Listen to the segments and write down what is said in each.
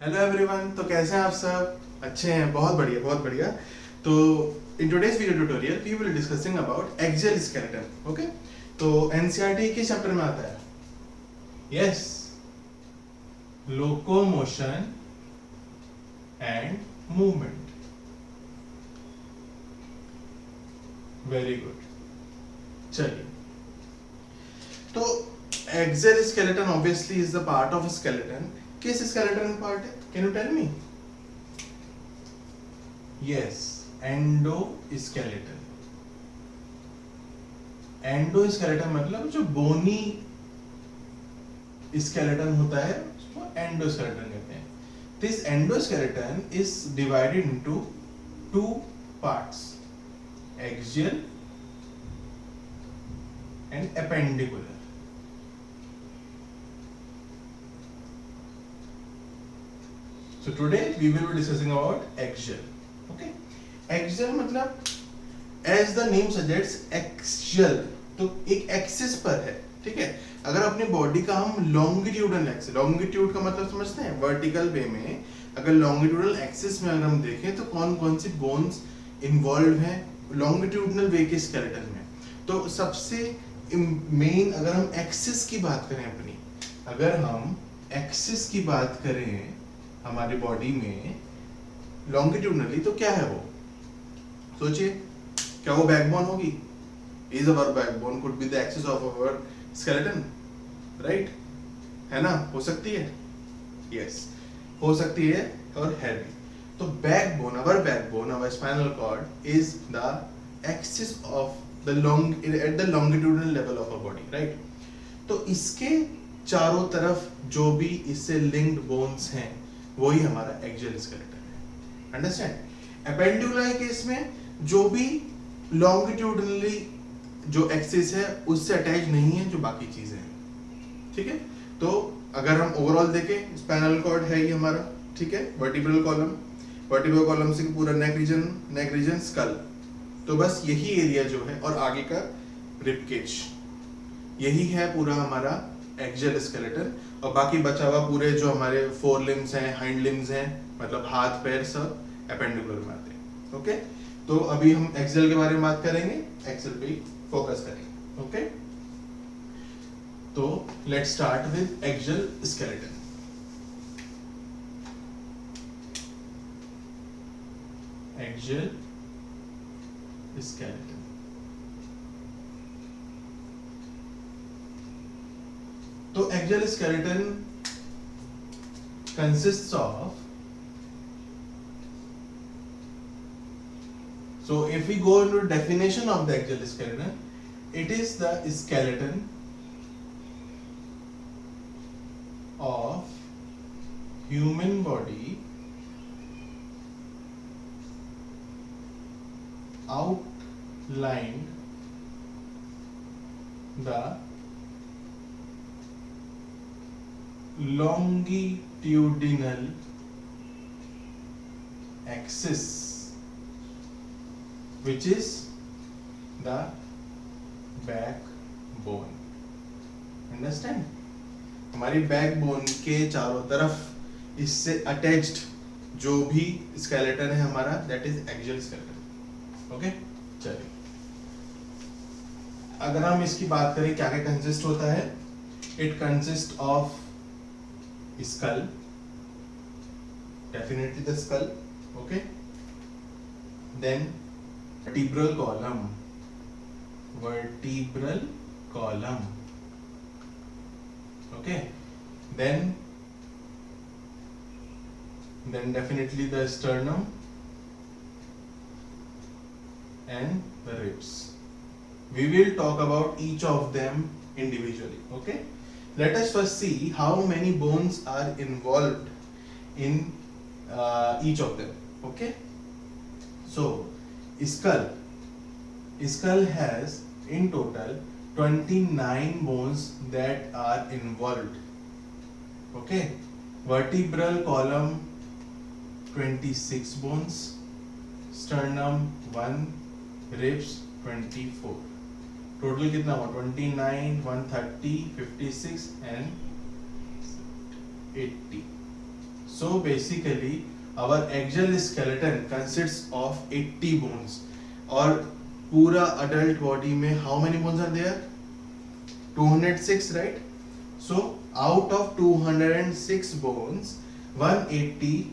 Hello everyone. तो कैसे हैं आप सब? अच्छे हैं? बहुत बढ़िया बहुत बढ़िया। तो in today's video tutorial we will discussing about axial skeleton. Okay, तो एनसीईआरटी किस चैप्टर में आता है? Yes, locomotion and movement. Very good. चलिए, तो axial skeleton obviously is the part of skeleton. किस स्केलेटन पार्ट है? Can you tell me? Yes, endoskeleton. Endoskeleton मतलब जो बोनी स्केलेटन होता है उसको एंडोस्केलेटन कहते हैं। This endoskeleton is divided into two parts, axial and appendicular. So today we will be discussing about axial. Okay, axial मतलब as the name suggests axial, तो एक एक्सिस पर है। ठीक है, अगर अपनी बॉडी का हम लॉन्गिट्यूडल एक्सिस, लॉन्गिट्यूड का मतलब समझते हैं वर्टिकल वे में, अगर लॉन्गिट्यूडल एक्सिस में अगर हम देखें तो कौन कौन सी बोन्स इन्वॉल्व हैं लॉन्गिट्यूडनल वे के स्केलेटन में। तो सबसे मेन अगर हम एक्सिस की बात करें अपनी, अगर हम एक्सिस की बात करें हमारी बॉडी में लॉन्गिट्यूडनली, तो क्या है वो? सोचिए, क्या वो बैकबोन होगी? Is our backbone could be the axis of our skeleton, right? है ना? हो सकती है, यस हो सकती है और है भी। तो backbone, our backbone, our spinal cord is the axis of the long at the longitudinal level of a body, right? तो इसके चारों तरफ जो भी इससे लिंक्ड बोन्स हैं वही हमारा एक्सियल स्केलेटन है। अंडरस्टैंड? एपेंडिकुलर केस में जो भी लॉन्गिट्यूडनली जो एक्सिस है उससे अटैच नहीं है जो बाकी चीजें हैं। ठीक है, तो अगर हम ओवरऑल देखें, स्पाइनल कॉर्ड है ये हमारा, ठीक है, वर्टिब्रल कॉलम, वर्टिब्रल कॉलम से पूरा नेक रीजन स्कल, तो बस यही एरिया जो है, और आगे का रिबकेज, यही है पूरा हमारा एक्सियल स्केलेटन। और बाकी बचा हुआ पूरे जो हमारे फोर लिम्स हैं, हाइंड लिम्स हैं, मतलब हाथ पैर, सब एपेंडिकुलर में आते हैं। ओके, तो अभी हम एक्सियल के बारे में बात करेंगे, एक्सियल पे फोकस करेंगे। ओके, तो let's start with axial skeleton. Axial skeleton, तो axial skeleton consists of, so if we go into definition of the axial skeleton, it is the skeleton of human body outlined the longitudinal axis, which is the backbone. Understand? हमारी backbone के चारों तरफ इससे attached जो भी skeleton है हमारा, that is axial skeleton. Okay, चलिए, अगर हम इसकी बात करें क्या क्या कंसिस्ट होता है, it consist of skull, definitely the skull, okay, then vertebral column, okay, then definitely the sternum and the ribs. We will talk about each of them individually. Okay, let us first see how many bones are involved in each of them. Okay, so skull has in total 29 bones that are involved. Okay, vertebral column 26 bones, sternum 1, ribs 24. Total कितना हुआ? 29, 130, 56 and 80। So basically our axial skeleton consists of 80 bones. और पूरा adult body में how many bones are there? 206, right? So out of 206 bones, 180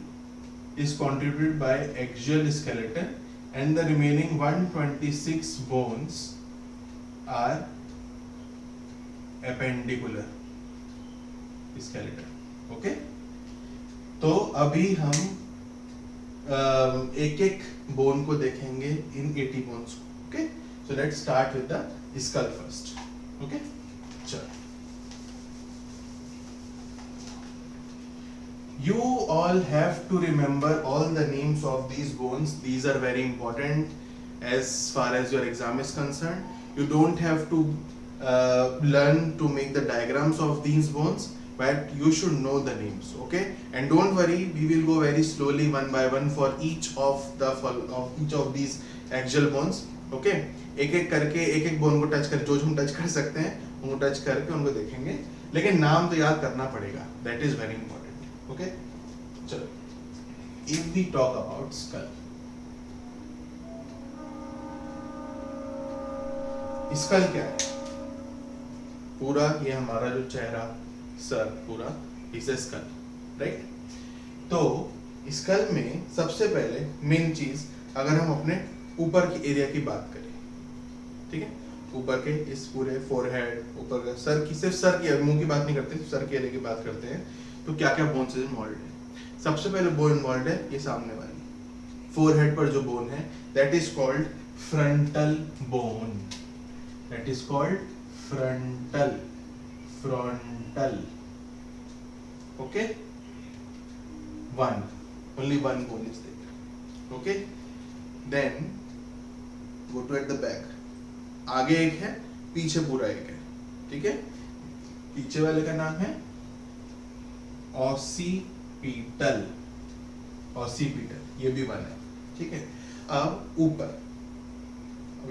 is contributed by axial skeleton and the remaining 126 bones are appendicular skeleton. Okay? तो अभी हम एक एक bone को देखेंगे इन 80 बोन्स को. Okay, so let's start with the skull first. Okay, चलो. You all have to remember all the names of these bones. These are very important as far as your exam is concerned. You don't have to learn to make the diagrams of these bones, but you should know the names. Okay, and don't worry, we will go very slowly one by one for each of these axial bones. Okay, एक एक करके एक एक bone को touch कर, जो हम touch कर सकते हैं उनको टच करके उनको देखेंगे, लेकिन नाम तो याद करना पड़ेगा. That is very important. Okay, चलो. If we talk about skull, skull क्या है? पूरा ये हमारा जो चेहरा, सर पूरा इज अ स्कल, राइट? तो स्कल में सबसे पहले मेन चीज, अगर हम अपने ऊपर की एरिया की बात करें, ठीक है, ऊपर के इस पूरे फोरहेड, ऊपर का सर की, सिर्फ सर की, मुंह की बात नहीं करते, सर के एरिया की बात करते हैं. तो क्या क्या बोन्स इन्वॉल्व है? सबसे पहले बोन इन्वॉल्व है ये सामने वाली फोरहेड पर जो बोन है, that is called frontal bone. That is called frontal. Okay, only one bone is there. Okay, then go to at the back. आगे एक है, पीछे पूरा एक है. ठीक है, पीछे वाले का नाम है ऑसिपिटल. ये भी वन है. ठीक है, अब ऊपर,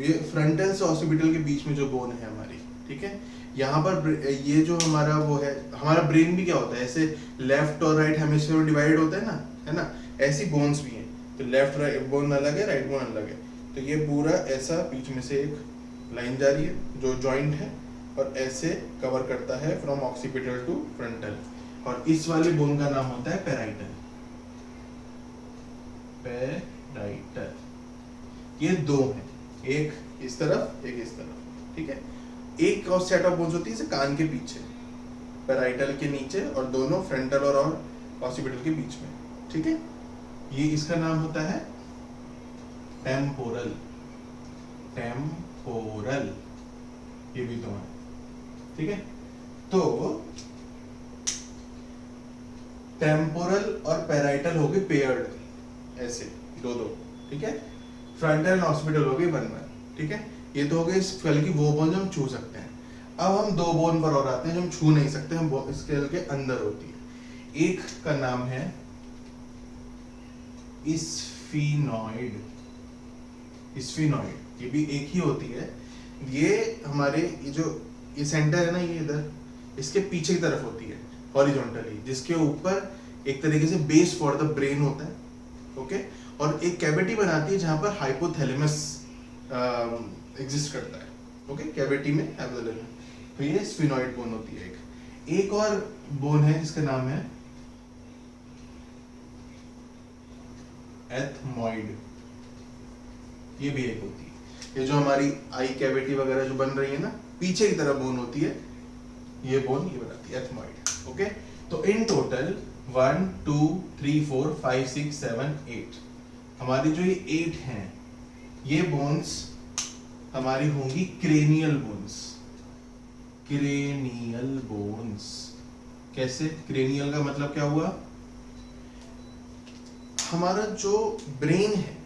ये फ्रंटल से ऑसिपिटल के बीच में जो बोन है हमारी, ठीक है, यहाँ पर ये जो हमारा वो है, हमारा ब्रेन भी क्या होता है, ऐसे लेफ्ट और राइट हेमिस्फीयर में डिवाइड होता है ना, ऐसी बोन्स भी हैं. तो लेफ्ट राइट बोन अलग है, राइट बोन अलग है. तो ये पूरा ऐसा बीच में से एक लाइन जा रही है जो जॉइंट है और ऐसे कवर करता है फ्रॉम ऑक्सीपिटल टू फ्रंटल. और इस वाले बोन का नाम होता है पेराइटल. ये दो हैं, एक इस तरफ, एक इस तरफ. ठीक है, एक और सेट ऑफ बोन्स होती है कान के पीछे, पेराइटल के नीचे, और दोनों फ्रंटल और ऑक्सीपिटल के बीच में. ठीक है, ये इसका नाम होता है टेम्पोरल. ये भी दो है. ठीक है, तो टेम्पोरल और पेराइटल हो गए पेयर्ड, ऐसे दो. ठीक है, फ्रंटल और ऑक्सीपिटल हो गए वन. ठीक है, ये तो हो गए स्केल की वो बोन जो हम छू सकते हैं. अब हम दो बोन पर और आते हैं जो हम छू नहीं सकते, हम स्केल के अंदर होती है. एक का नाम है स्फीनॉइड. ये भी एक ही होती है. ये हमारे ये सेंटर है ना, ये इधर इसके पीछे की तरफ होती है हॉरिजॉन्टली, जिसके ऊपर एक तरीके से बेस फॉर द ब्रेन होता है. ओके, और एक कैविटी बनाती है जहां पर हाइपोथैलेमस एग्जिस्ट करता है. ओके, कैविटी में हाइपोथैलेमस. तो ये स्फीनॉइड बोन होती है. एक और बोन है जिसका नाम है एथमॉइड. ये भी एक होती है. ये जो हमारी आई कैविटी वगैरह जो बन रही है ना, पीछे की तरफ बोन होती है, ये बोन ये बनाती है एथमॉइड. ओके, तो इन टोटल 1 2 3 4 5 6 7 8 हमारी जो ये 8 हैं, ये बोन्स हमारी होंगी क्रेनियल बोन्स. कैसे? क्रेनियल का मतलब क्या हुआ? हमारा जो ब्रेन है,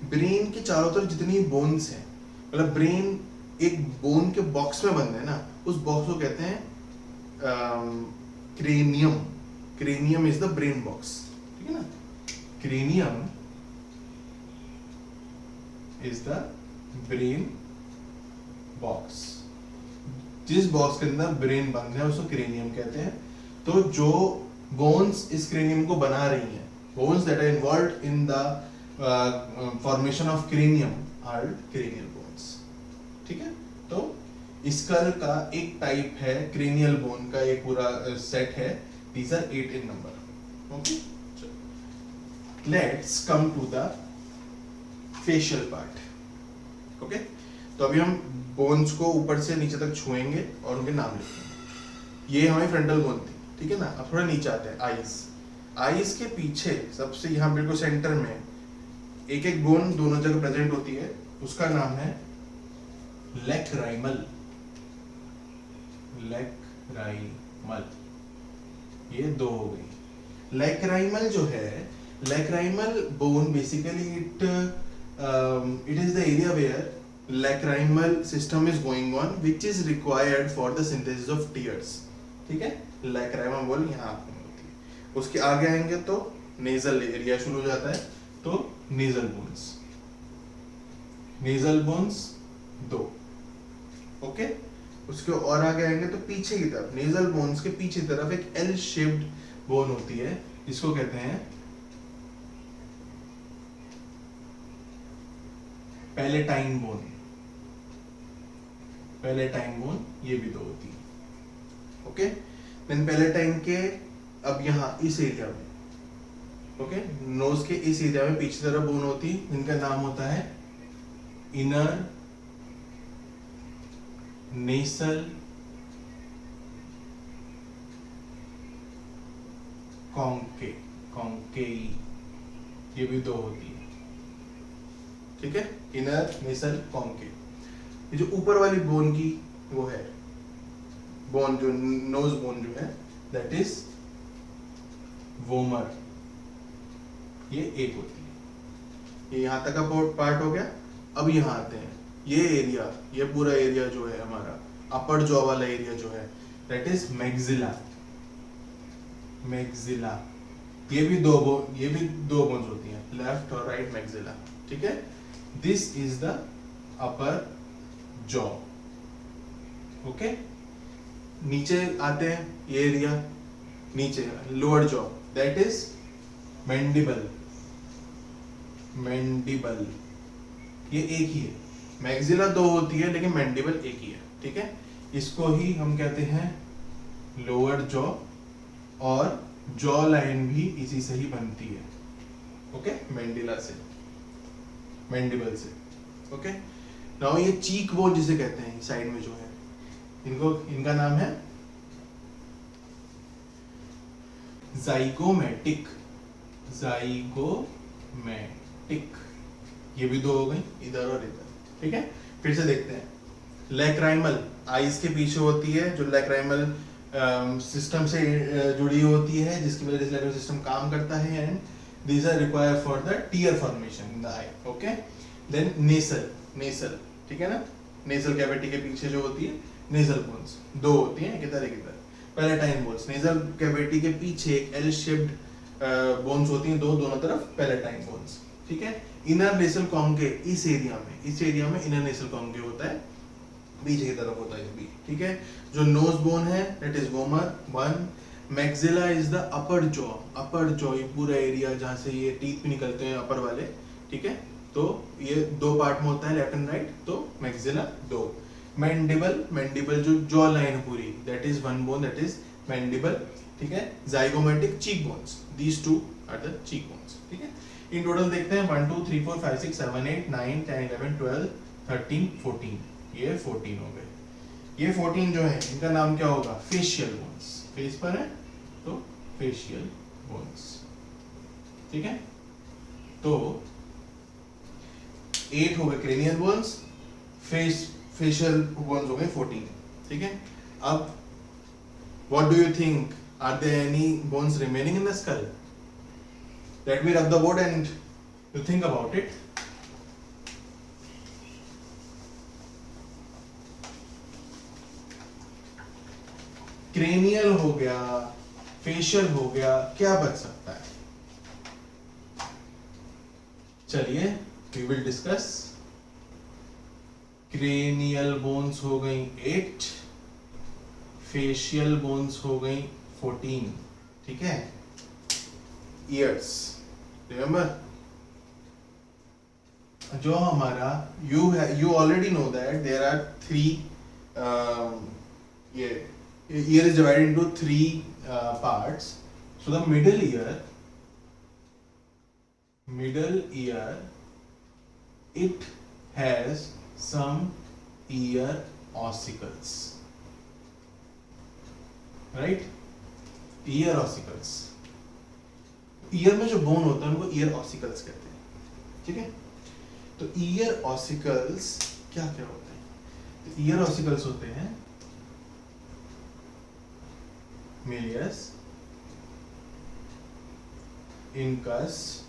ब्रेन के चारों तरफ जितनी बोन्स हैं, मतलब ब्रेन एक बोन के बॉक्स में बंद है ना, उस बॉक्स को कहते हैं cranium. Cranium is the brain box. ठीक है ना, cranium is the brain box. जिस बॉक्स के अंदर ब्रेन बंद है उसको क्रेनियम कहते हैं. तो जो बोन्स इस क्रेनियम को बना रही हैं, bones that are involved in the formation of cranium are cranial bones. ठीक है, तो स्कल का एक टाइप है क्रेनियल बोन का, एक पूरा सेट है, these are 8 in number. Okay, let's come to the facial part. Okay, तो अभी हम बोन्स को ऊपर से नीचे तक छुएंगे और उनके नाम लिखेंगे। ये हमारी फ्रंटल बोन थी, ठीक है ना। अब थोड़ा नीचे आते हैं, आईज। आईज के पीछे सबसे यहाँ बिल्कुल सेंटर में एक एक बोन दोनों जगह प्रेजेंट होती है, उसका नाम है लैक्राइमल। लैक्राइमल, ये दो हो गई। लैक्राइमल जो है, lacrimal bone basically it is the area where lacrimal system is going on which is required for the synthesis of tears। ठीक है, lacrimal बोल यहाँ होती है। उसके आगे आएंगे तो नेजल एरिया शुरू हो जाता है, तो नेजल बोन्स, नेजल बोन्स दो। ओके, उसके और आगे आएंगे तो पीछे की तरफ, नेजल बोन्स के पीछे की तरफ एक एल शेप्ड बोन होती है, जिसको कहते हैं पैलेटाइन बोन। पैलेटाइन बोन, ये भी दो होती है। ओके, देन पैलेटाइन के अब यहाँ इस एरिया में, ओके, नोज के इस एरिया में पीछे तरफ बोन होती है, जिनका नाम होता है इनर नेसल कॉन्के, कॉन्केई, ये भी दो होती है। ठीक है, इनर नेसल कॉन्के। ये जो ऊपर वाली बोन की वो है बोन, जो नोज बोन जो है, दैट इज वोमर, ये एक होती है। ये यहां तक का पार्ट हो गया। अब यहां आते हैं, ये एरिया, ये पूरा एरिया जो है हमारा अपर जॉ वाला एरिया जो है, दैट इज मैक्सिला। मैक्सिला, ये भी दो बोन्स होती हैं, लेफ्ट और राइट मैक्सिला। ठीक है, this is the upper jaw. Okay, नीचे आते हैं, ये एरिया नीचे lower jaw, that is mandible. Mandible, ये एक ही है, मैक्सिला दो होती है लेकिन मैंडिबल एक ही है। ठीक है, इसको ही हम कहते हैं लोअर जॉ, और जॉ लाइन भी इसी से ही बनती है। ओके, मैंडिला से, मैंडिबल से। ओके, नाउ ये चीक बोन जिसे कहते हैं, साइड में जो है, इनका नाम है जाइगोमैटिक। जाइगोमैटिक, ये भी दो हो गई, इधर और इधर। ठीक है, फिर से देखते हैं। लैक्राइमल आईज के पीछे होती है, जो लैक्राइमल सिस्टम से जुड़ी होती है, जिसकी वजह से लैक्राइमल सिस्टम काम करता है, and these are required for the tear formation in the eye। okay, then nasal, ठीक है ना, नेजल कैविटी के पीछे जो होती है नेजल बोन्स दो होती हैं, एक इधर एक इधर। पैलेटाइन बोन्स, नेजल कैविटी के पीछे एक एल शेप्ड बोन्स होती हैं, दोनों तरफ पैलेटाइन बोन्स। ठीक है, इनर नेसल कॉन्के, इस एरिया में इनर नेसल कॉन्के होता है, पीछे की तरफ होता है भी। ठीक है, जो नोज बोन है that is vomer 1। Maxilla is the upper jaw, ये पूरा एरिया जहाँ से ये टीथ भी निकलते हैं अपर वाले। ठीक है, तो ये दो पार्ट में होता है, लेफ्ट एंड राइट, तो मैक्सिला 2। मैंडिबल जो जॉ लाइन पूरी, that is 1 bone, that is mandible. ठीक है, zygomatic cheek bones, these 2 are the cheek bones. ठीक है, इन टोटल देखते हैं 1 2 3 4 5 6 7 8 9 10 11 12 13 14, ये 14 हो गए। ये 14 जो है, इनका नाम क्या होगा? Facial bones. फेस पर है तो फेशियल बोन्स। ठीक है, तो 8 हो गए क्रेनियल बोन्स, फेशियल बोन्स हो गए 14। ठीक है, अब what do you think, are there any bones remaining in the skull? Let me rub the board and you think about it. Cranial हो गया, फेशियल हो गया, क्या बच सकता है? चलिए we will discuss. Cranial bones हो गई 8, फेशियल बोन्स हो गई 14। ठीक है, ईयर्स, रिमेम्बर जो हमारा you already know that there are three ये year is divided into three parts. So the middle year it has some ear ossicles, right? ear ossicles, year में जो बोन होता है उनको ईयर ऑसिकल्स कहते हैं, ठीक है? तो ईयर ऑसिकल्स क्या क्या होते हैं? तो ईयर ऑसिकल्स होते हैं Méliès, incus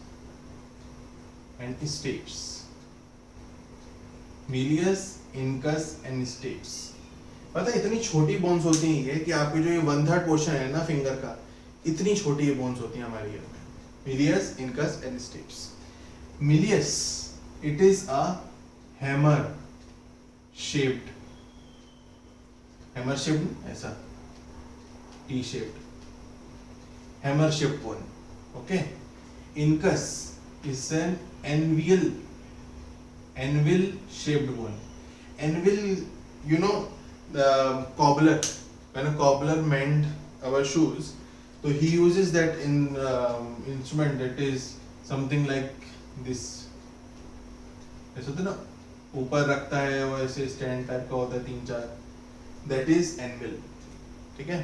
and steps. Méliès, incus and steps. पता है इतनी छोटी बोन्स होती हैं ये कि आपके जो ये 1/3 पोर्शन है ना फिंगर का, इतनी छोटी ये बोन्स होती हैं हमारे ईयर में। Méliès, incus and steps. Méliès, it is a hammer shaped ऐसा T shaped hammer shaped bone, okay? Incus is an anvil shaped bone. Anvil, you know, the cobbler, when a cobbler mend our shoes, so he uses that in instrument that is something like this, ऐसा होता है ना, ऊपर रखता है वो ऐसे stand type का होता है 3-4, दैट इज एनविल, ठीक है?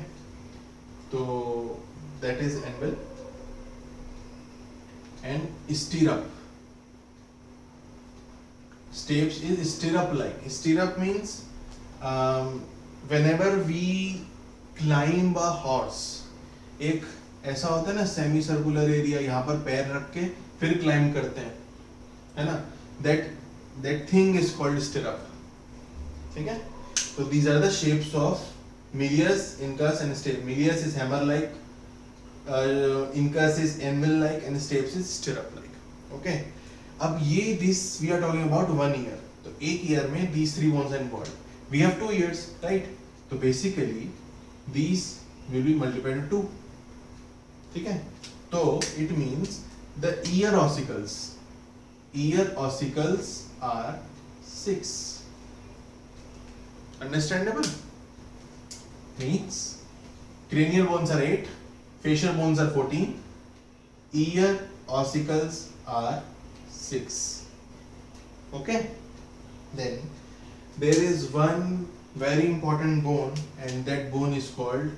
तो that is anvil and स्टीरअप। Steps is स्टीरअप like. स्टीरअप means whenever we climb a horse, एक ऐसा होता है ना सेमी सर्कुलर एरिया, यहाँ पर पैर रख के फिर क्लाइंब करते हैं, है ना? that thing is called stirrup, ठीक है? So these are the shapes of Milius, Incus and stapes. Milius is hammer like, Incus is anvil like and stapes is stirrup like, okay? अब ये this we are talking about 1 year, तो एक year में these 3 bones are involved. We have 2 years, right? तो basically these will be multiplied to 2, ठीक है? तो it means the ear ossicles are 6. Understandable? Means cranial bones are 8, facial bones are 14, ear ossicles are 6. Okay? Then there is one very important bone, and that bone is called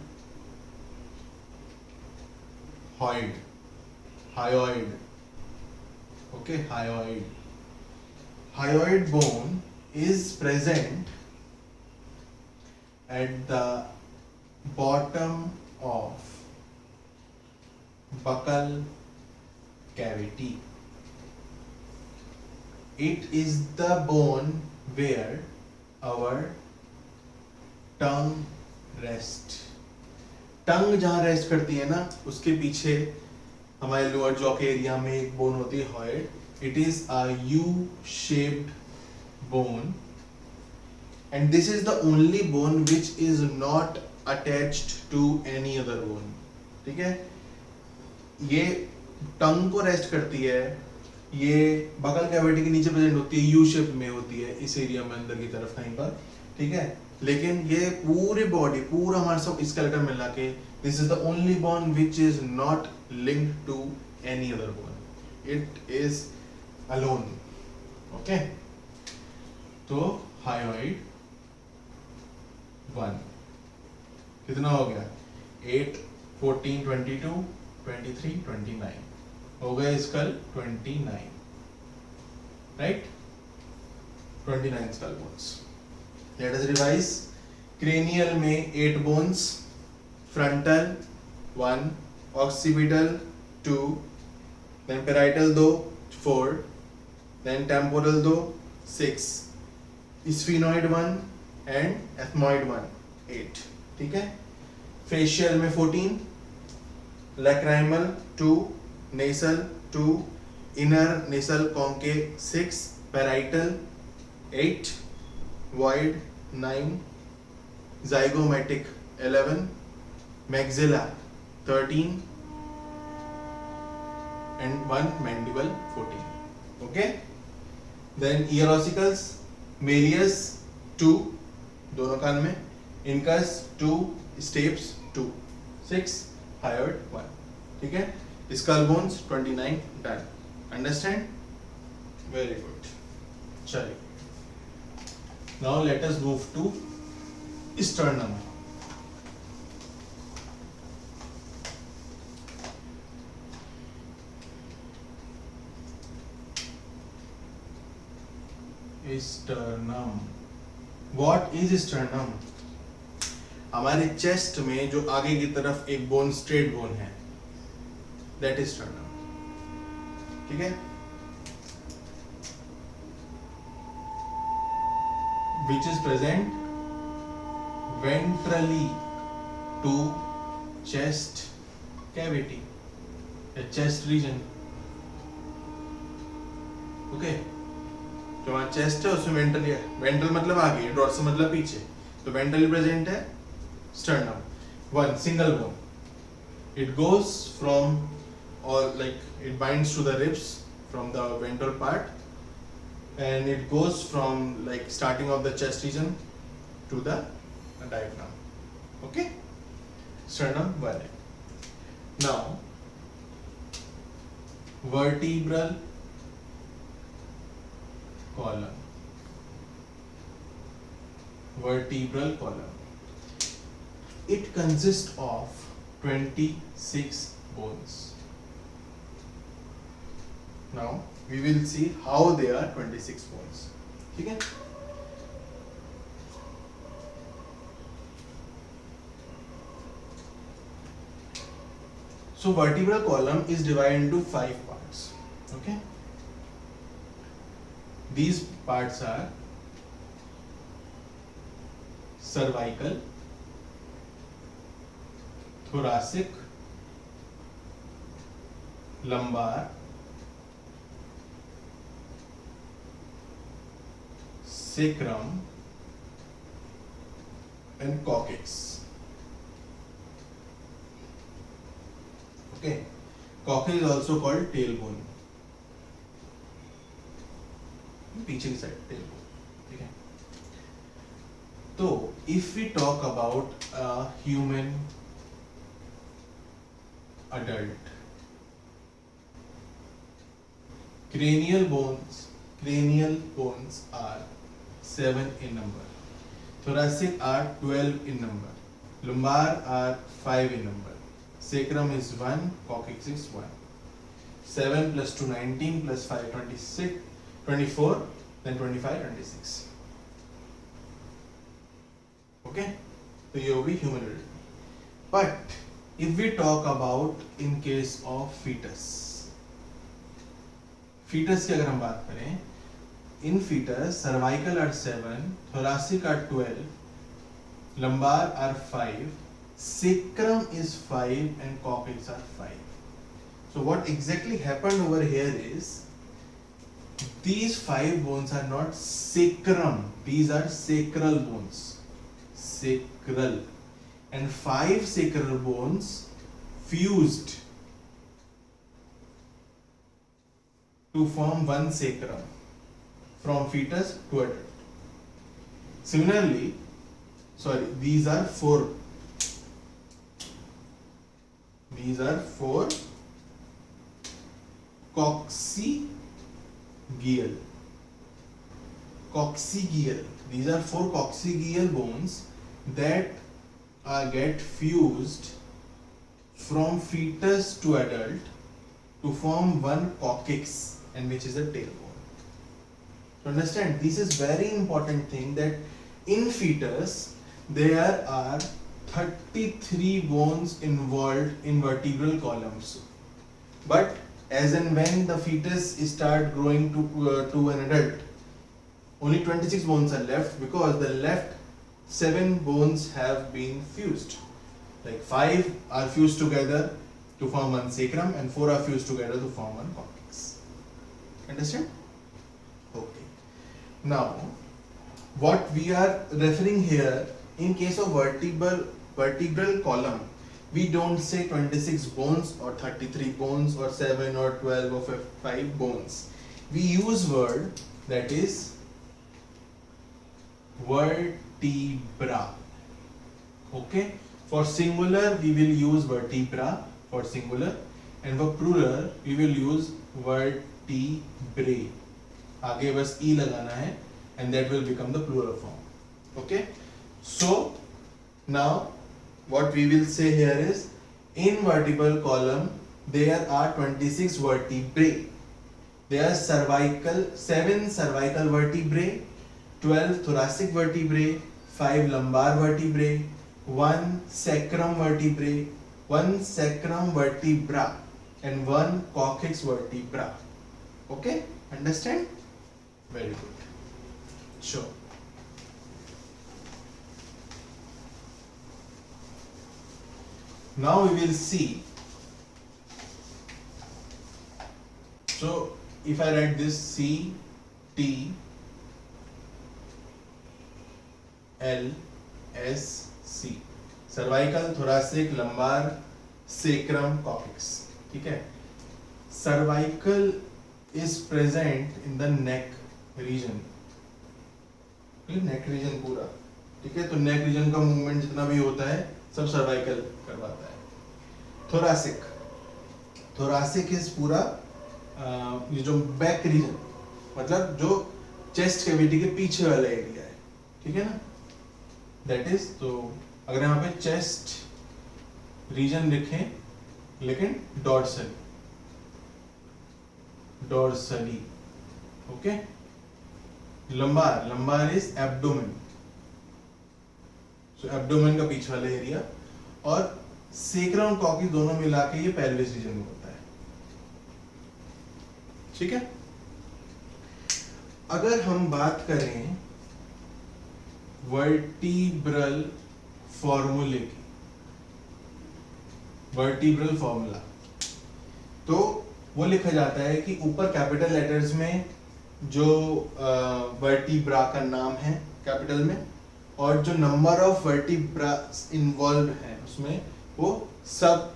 hyoid. Okay, hyoid bone is present at the bottom of buccal cavity. It is the bone where our tongue rests. टंग जहाँ rest करती है ना, उसके पीछे हमारे lower jaw के area में एक बोन होती है hyoid. It is a U-shaped bone, and this is the only bone which is not attached to any other bone. ठीक है, ये टंग को रेस्ट करती है, ये बकल कैविटी के नीचे प्रेजेंट होती है, यू शेप में होती है इस एरिया में अंदर की तरफ कहीं पर. ठीक है, लेकिन ये पूरे बॉडी पूरा हमारा सब स्केलेटन मिला के this is the only bone which is not linked to any other bone. It is alone. Okay, तो हायोइड 1 कितना हो गया? 8, 14, 22, 23, 29 हो गया skull 29, right? 29 skull bones. Let us revise. Cranial में 8 bones, frontal 1, occipital 2, then parietal 2, 4, then temporal 2, 6, sphenoid 1 and ethmoid 1, 8. ठीक है, facial में 14, lacrimal 2, nasal 2, inner nasal concave 6, parietal 8, wide 9, zygomatic 11, maxilla 13, and one mandible 14. Okay. Then ear ossicles, malleus 2 दोनों कान में, incus 2, stapes 2, 6, hyoid 1. ठीक है. Skull bones 29 done. Understand? Very good. चलिए. Now let us move to sternum. Sternum. What is sternum? हमारे chest में जो आगे की तरफ एक बोन, स्ट्रेट बोन है, that is sternum. ठीक है. Which is present ventrally to chest cavity, the chest region. Okay. जो हमारा चेस्ट है उसमें वेंट्रल है. वेंट्रल मतलब आगे, डॉर्सल मतलब पीछे. तो वेंट्रली प्रेजेंट है sternum. One single bone. It goes from, or like it binds to the ribs from the ventral part, and it goes from like starting of the chest region to the diaphragm. Okay, sternum one. Now vertebral column. Vertebral column. It consists of 26 bones. Now we will see how there are 26 bones. ठीक है. So vertebral column is divided into 5 parts. Okay. These parts are cervical, thoracic, lumbar, sacrum, and coccyx. Okay, coccyx is also called tailbone. पीछे की side tailbone. ठीक है. तो if we talk about a human adult, cranial bones are 7 in number, thoracic are 12 in number, lumbar are 5 in number, sacrum is 1, coccyx is 1. 7 plus 2 19 plus 5 26 24, then 25 26. Okay, so ये होगी human adult. But if we talk about in case of fetus की अगर हम बात करें, in fetus cervical are 7, thoracic are 12, lumbar are 5, sacrum is 5, and coccyx are 5. So what exactly happened over here is these 5 bones are not sacrum, these are sacral bones. Sacral. And 5 sacral bones fused to form one sacrum from fetus to adult. Similarly, these are 4. These are 4 coccygeal. These are 4 coccygeal bones that get fused from fetus to adult to form one coccyx, and which is a tailbone. To understand, this is very important thing that in fetus there are 33 bones involved in vertebral columns, but as and when the fetus start growing to an adult, only 26 bones are left, because the left 7 bones have been fused. Like 5 are fused together to form one sacrum, and 4 are fused together to form one coccyx. Understand? Okay. Now, what we are referring here in case of vertebral column, We don't say 26 bones or 33 bones or 7 or 12 or 5 bones. We use word that is vertebra. Okay, for singular we will use vertebra for singular, and for plural we will use vertebrae. आगे बस e लगाना है and that will become the plural form. Okay, so now what we will say here is, in vertebral column there are 26 vertebrae. There are 7 cervical vertebrae, 12 thoracic vertebrae, 5 lumbar vertebrae, 1 sacrum vertebrae, 1 sacrum vertebra, and 1 coccyx vertebra. Okay, understand? Very good. Sure. Now we will see. So if I write this C T L S C, cervical, thoracic, lumbar, sacrum, coccyx. ठीक है. Cervical is present in the neck region. Neck region पूरा, ठीक है. तो neck region का movement जितना भी होता है सब सर्वाइकल करवाता है. थोरासिक, थोरासिक इज पूरा ये जो बैक रीजन, मतलब जो चेस्ट कैविटी के पीछे वाला एरिया है, ठीक है ना, दैट इज. तो अगर यहाँ पे चेस्ट रीजन लिखें लेकिन dorsally, dorsally. Okay. Lumbar, lumbar is abdomen, so abdomen का पीछे वाला एरिया. और सेक्रम और कॉक्सिक्स दोनों मिला के ये पेल्विस रीजन में होता है. ठीक है. अगर हम बात करें वर्टिब्रल फॉर्मूले की, वर्टिब्रल फॉर्मूला, तो वो लिखा जाता है कि ऊपर कैपिटल लेटर्स में जो वर्टिब्रा का नाम है कैपिटल में, और जो नंबर ऑफ वर्टिब्रा इन्वॉल्व है उसमें वो सब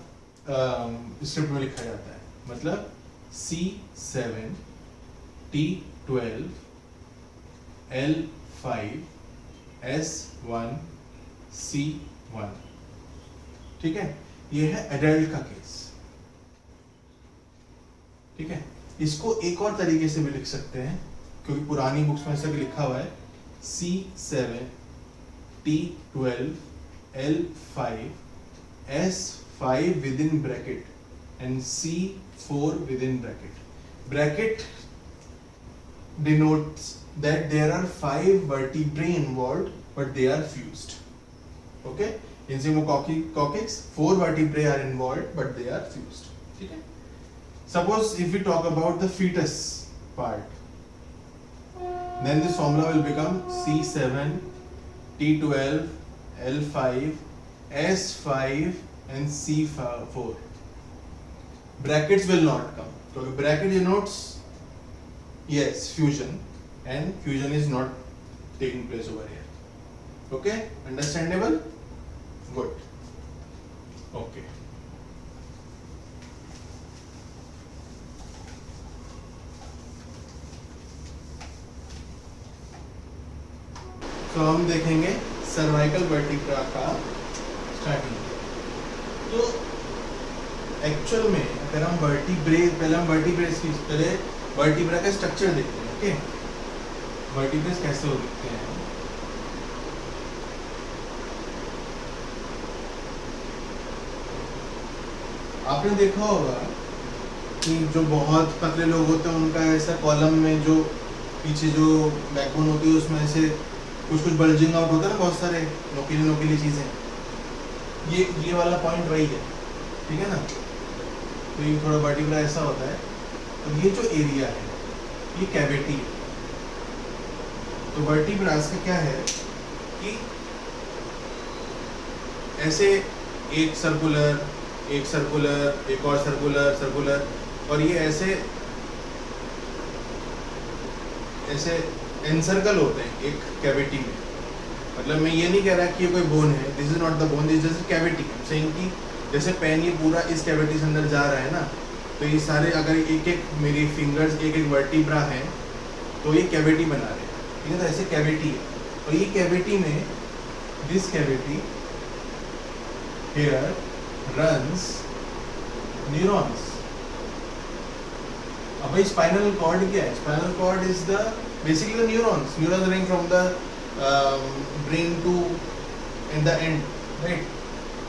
स्क्रिप्ट में लिखा जाता है. मतलब C7, T12, L5, S1, C1. ठीक है. ये है एडल्ट का केस. ठीक है. इसको एक और तरीके से भी लिख सकते हैं, क्योंकि पुरानी बुक्स में ऐसा भी लिखा हुआ है. C7, T12, L5, S5 within bracket and C4 within bracket. Bracket denotes that there are 5 vertebrae involved, but they are fused. Okay? In Enzymococcyx, 4 vertebrae are involved, but they are fused. ठीक है? Suppose if we talk about the fetus part, then this formula will become C7, T12, L5, S5 and C4. Brackets will not come. So bracket denotes, yes, fusion, and fusion is not taking place over here. Okay? Understandable? Good. Okay. तो हम देखेंगे cervical vertebra का starting. तो actual में अगर हम vertebrae, पहले हम वर्टिब्रा का स्ट्रक्चर देखते हैं. ओके. वर्टिब्रेस कैसे हो दिखते हैं. आपने देखा होगा कि जो बहुत पतले लोग होते हैं उनका ऐसा कॉलम में जो पीछे जो बैकबोन होती है उसमें ऐसे कुछ बल्जिंग आउट होता है ना, बहुत सारे नोकीली नोकीली चीजें. ये वाला पॉइंट वही है. ठीक है ना. तो ये थोड़ा वर्टिब्रा ऐसा होता है. और ये जो एरिया है ये कैविटी है. तो वर्टिब्रास का क्या है कि ऐसे एक सर्कुलर, एक सर्कुलर, एक और सर्कुलर, सर्कुलर, और ये ऐसे ऐसे एनसर्कल होते हैं एक कैविटी में. मतलब मैं ये नहीं कह रहा कि ये कोई बोन है. This is not the bone, this is just cavity. Saying कि जैसे पेन ये पूरा इस कैविटी से अंदर जा रहा है ना, तो ये सारे अगर एक एक मेरी फिंगर्स एक एक वर्टिब्रा है तो ये कैविटी बना रहे हैं, ठीक है। तो ऐसे कैविटी है, और ये कैविटी में this cavity here runs neurons. अब भाई स्पाइनल कॉर्ड क्या है? Spinal cord is the basically the neurons running from the brain to in the end, right?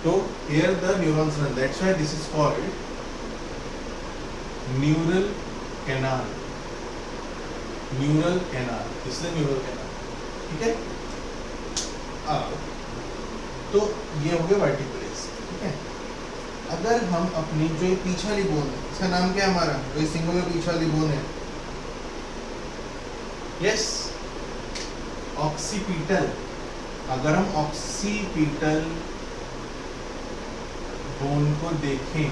So here the neurons run. That's why this is called neural canal. Neural canal. This is the neural canal. ठीक है? अब तो ये हो गया वर्टिब्रेस, ठीक है। अगर हम अपनी जो ये पीछे वाली बोन है, इसका नाम क्या है हमारा? जो सिंगुलर पीछे वाली बोन है, यस, ऑक्सीपिटल। अगर हम ऑक्सीपिटल बोन को देखें,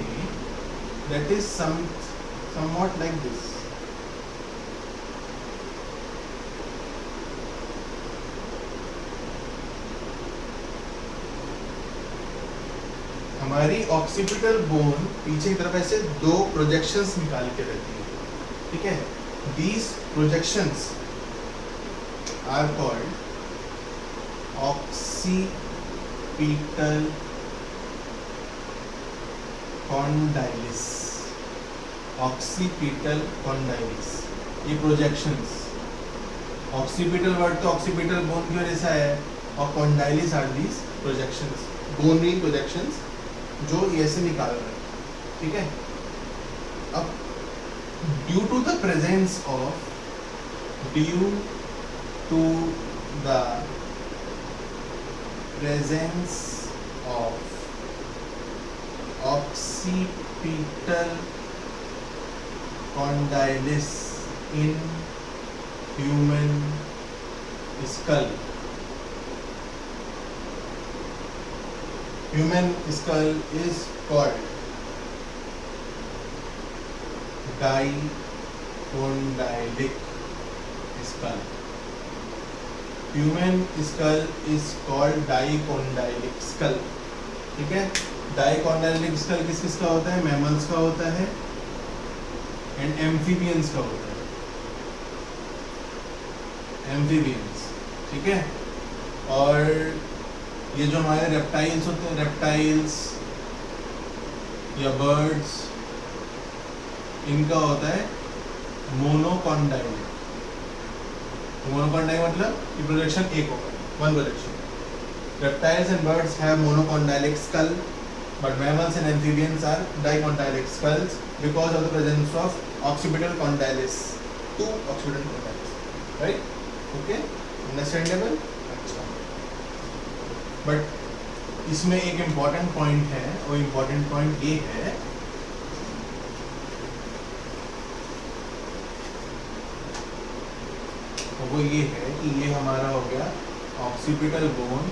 that is somewhat like this. हमारी ऑक्सीपिटल बोन पीछे की तरफ ऐसे दो प्रोजेक्शंस निकाल के रहती है, ठीक है। These projections are called occipital condylis. Occipital condylis, ये प्रोजेक्शंस, ऑक्सीपिटल वर्ड तो ऑक्सीपिटल बोन की वजह से आया है, और condyles are these projections, bony projections जो ऐसे निकाल रहे हैं, ठीक है। अब due to the presence of occipital condylis in human skull. Human skull is called dicondylic skull. Human skull is called dicondylic skull, ठीक है। डाइकोंडाइलिक स्कल किस किस का होता है? मैमल्स का होता है एंड एम्फीबियंस का होता है, एम्फीबियंस, ठीक है। और ये जो हमारे रेप्टाइल्स होते हैं, रेप्टाइल्स या बर्ड्स, इनका होता है मोनोकॉन्डाइलिक। मोनोकॉन्डाइलिक मतलब ये प्रोजेक्शन एक होगा, one projection. Reptiles and birds have monocondylic skull, but mammals and amphibians are dicondylic skulls because of the presence of occipital condylis, two occipital condylis, right? Okay, understandable? अच्छा, but इसमें एक important point है, और important point ये है वो ये है कि ये हमारा हो गया occipital bone,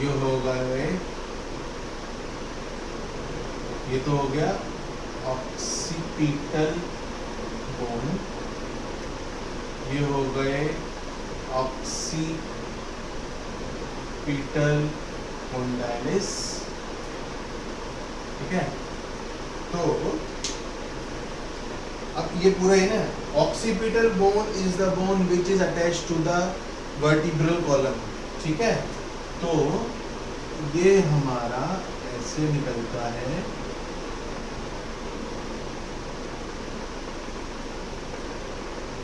ये होगा ये तो हो गया ऑक्सीपिटल बोन, ये हो गए ऑक्सीपिटल कॉन्डाइलिस, ठीक है। तो अब ये पूरा है ना, occipital bone is the bone which is attached to the vertebral column, ठीक है। तो ये हमारा ऐसे निकलता है,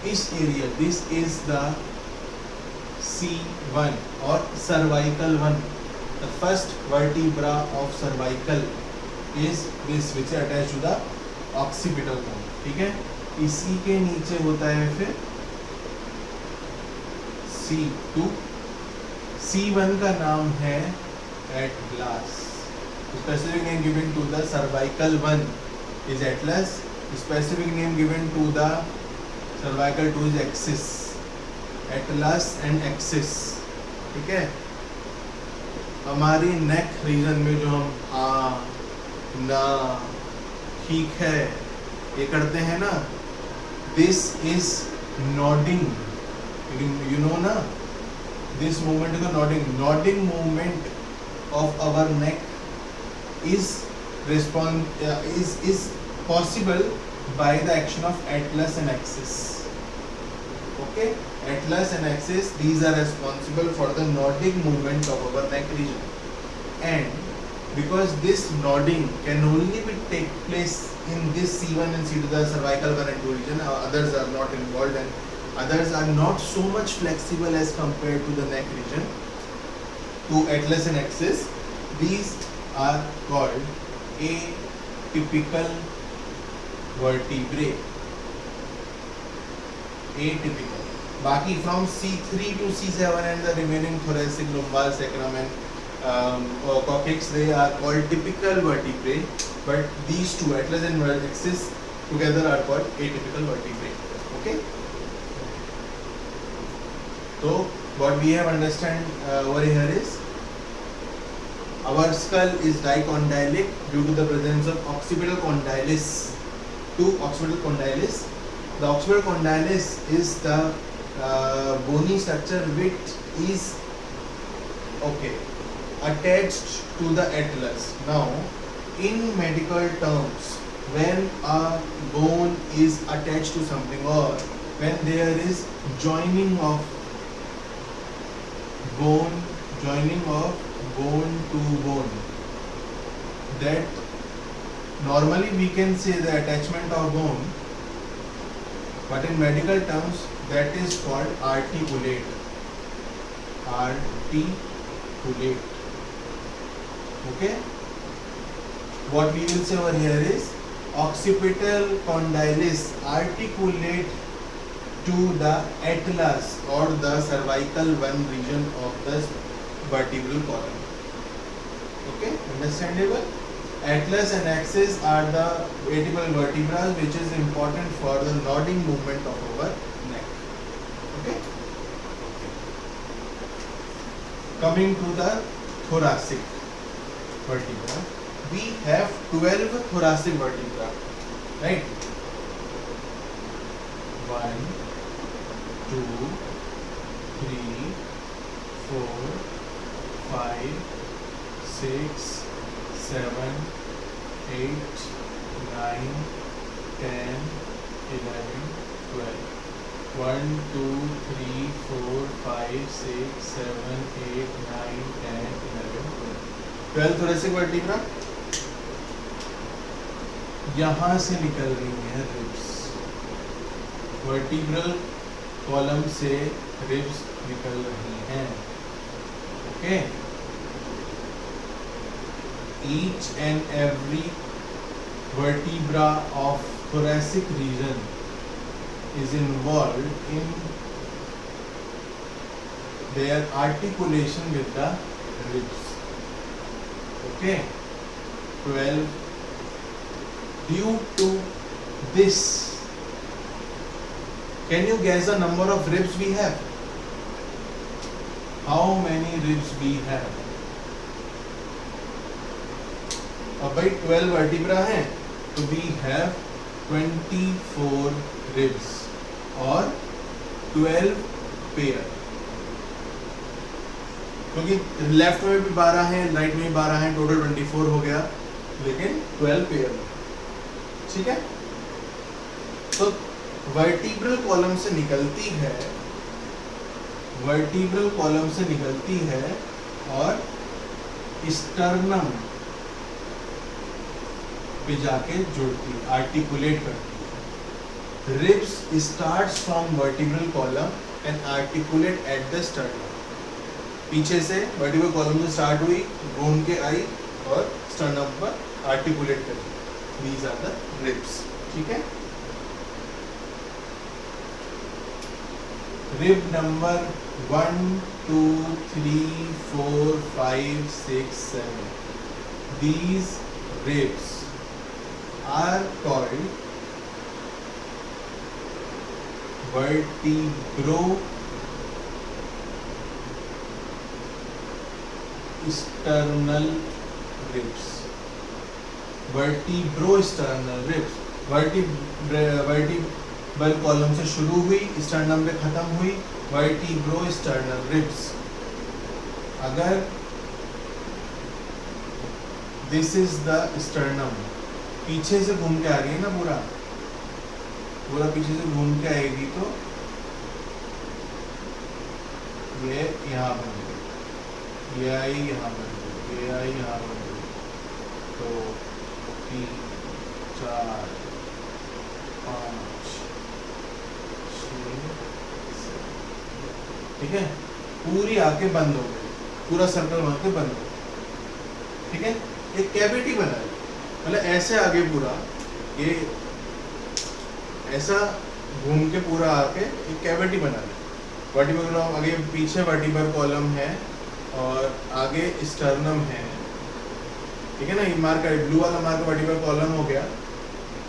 इस area, this is the C1 और cervical 1, the first vertebra of cervical is this which is attached to the occipital bone, ठीक है। इसी के नीचे होता है फिर C2, C1 का नाम है atlas, specific name given to the cervical 1 is atlas, specific name given to the cervical 2 is axis, atlas and axis, ठीक है। हमारी नेक रीजन में जो हम ना ठीक है ये करते हैं ना, this is nodding, you know ना, this movement is nodding, nodding movement of our neck is is possible by the action of atlas and axis. Okay, atlas and axis, these are responsible for the nodding movement of our neck region, and because this nodding can only be take place in this C1 and C2, the cervical 1 and 2 region, others are not involved, and others are not so much flexible as compared to the neck region, to atlas and axis. These are called atypical vertebrae. Atypical. Baki from C3 to C7 and the remaining thoracic, lumbar, sacrum and coccyx, they are called typical vertebrae, but these two, atlas and axis, together are called atypical vertebrae. Okay. So what we have understand over here is our skull is dicondylic due to the presence of occipital condylis. Two occipital condylis. The occipital condylis is the bony structure which is attached to the atlas. Now, in medical terms, when a bone is attached to something, or when there is joining of bone to bone, that normally we can say the attachment of bone, but in medical terms that is called articulate. Articulate. Okay. What we will say over here is occipital condylis articulate to the atlas or the cervical 1 region of the vertebral column. Okay, understandable? Atlas and axis are the atypical vertebrae which is important for the nodding movement of our neck. Okay. Coming to the thoracic vertebra, we have 12 thoracic vertebrae, right? 1, 2, 3, 4, 5, 6, 7, 8, 9, 10, 11, 12. 1, 2, 3, 4, 5, 6, 7, 8, 9, 10, 11, 12. 12 thoracic vertebra. यहाँ से निकल रही है ribs. Vertebral column से ribs निकल रही हैं. Okay. Each and every vertebra of thoracic region is involved in their articulation with the ribs. Okay. 12. Due to this, can you guess the number of ribs we have? How many ribs we have? अब भाई 12 vertebra हैं, तो we have 24 ribs और 12 pair, क्योंकि left में भी 12 हैं, right में भी 12 हैं, टोटल 24 हो गया, लेकिन 12 पेयर. ठीक है. तो वर्टिब्रल कॉलम से निकलती है, वर्टिब्रल कॉलम से निकलती है और स्टर्नम पे जाके जुड़ती है, आर्टिकुलेट करती है. Ribs starts from vertebral column and articulate eight the sternum. पीछे से वर्टिब्रल कॉलम से स्टार्ट हुई, बोन के आई और स्टर्नम पर आर्टिकुलेट करती. These are the ribs. ठीक है. Rib number 1, 2, 3, 4, 5, 6, 7. These ribs are called vertebrosternal ribs. Vertebrosternal ribs. Vertebral column से शुरू हुई, स्टर्नम पे खत्म हुई, वर्टिब्रोस्टर्नल रिब्स. अगर दिस इज द स्टर्नम, पीछे से घूम के आ रही है ना, पूरा पूरा पीछे से घूम के आएगी तो ये यहाँ बन गई, ये आई यहाँ बन गई, ये आई यहाँ बन गई, तो 3 4 5 6 7, ठीक है, पूरी आके बंद हो गई, पूरा सर्कल वहां के बंद हो गया, ठीक है। एक कैविटी बना है, मतलब ऐसे आगे पूरा ये ऐसा घूम के पूरा आके एक कैविटी बना है। वर्टिब्रल कॉलम आगे पीछे वर्टिब्रल कॉलम है और आगे स्टर्नम है, ठीक है ना। ये मार्क है, ब्लू वाला मार्क वर्टिब्रल कॉलम हो गया,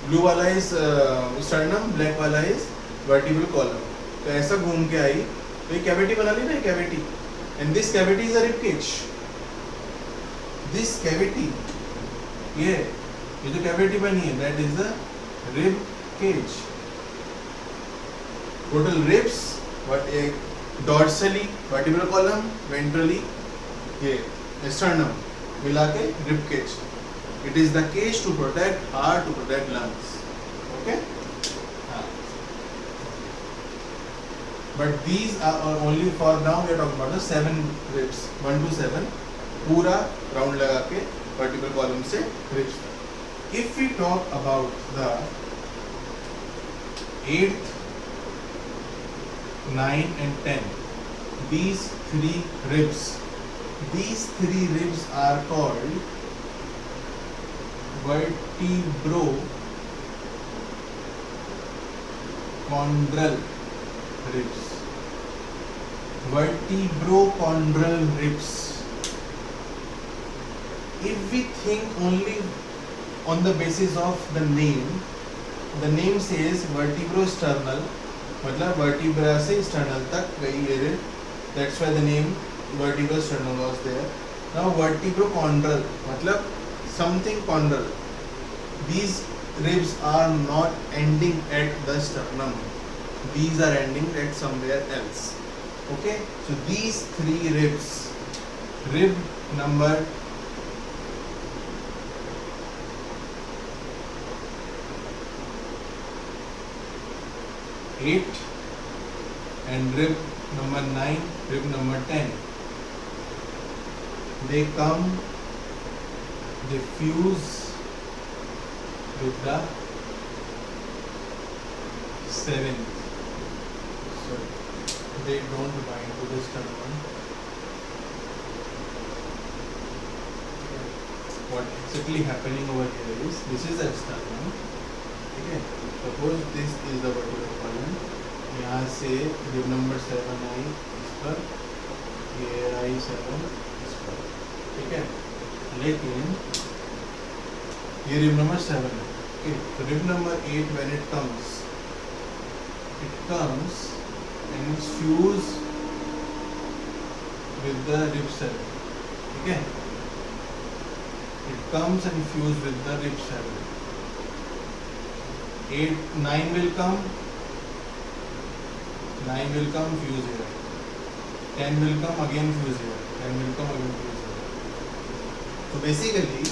ब्लू वाला इज स्टर्नम, ब्लैक वाला इज वर्टिब्रल कॉलम। तो ऐसा घूम के आई तो ये कैविटी बना ली ना, cavity, and this cavity is a rib cage. This cavity, ये जो कैविटी बनी है, that is the rib cage. Total ribs, what एक dorsally vertebral column, ventrally ये sternum मिला के rib cage. It is the cage to protect heart, to protect lungs. Okay? But these are only for now. We are talking about the 7 ribs, 1 to 7, पूरा round लगा के vertebral column से ribs तक. If we talk about the 8th, 9 and 10, these 3 ribs are called vertebrochondral ribs. Vertebrochondral ribs. If we think only on the basis of the name says vertebrosternal, मतलब vertebra से sternal तक गई ये rib, that's why the name vertebrosternal was there. Now vertebrochondral मतलब something chondral, these ribs are not ending at the sternum, these are ending at somewhere else. Okay, so these 3 ribs, rib number 8 and rib number 9, rib number 10, they fuse with the 7th, so they don't bind to the sternum. What exactly happening over here is, this is a sternum, ठीक है। Suppose this is the vertebral column, यहाँ से rib number 7 आई इस पर, ये आई 7 इस पर, ठीक है। लेकिन ये रिब नंबर 7 है, ओके। तो rib number 8 when it comes and it's fuse with the rib 7, ठीक है। It comes and fuse with the rib 7. 8, 9 will come, fuse here. 10 will come, again fuse here. 10 will come, again fuse here. So basically,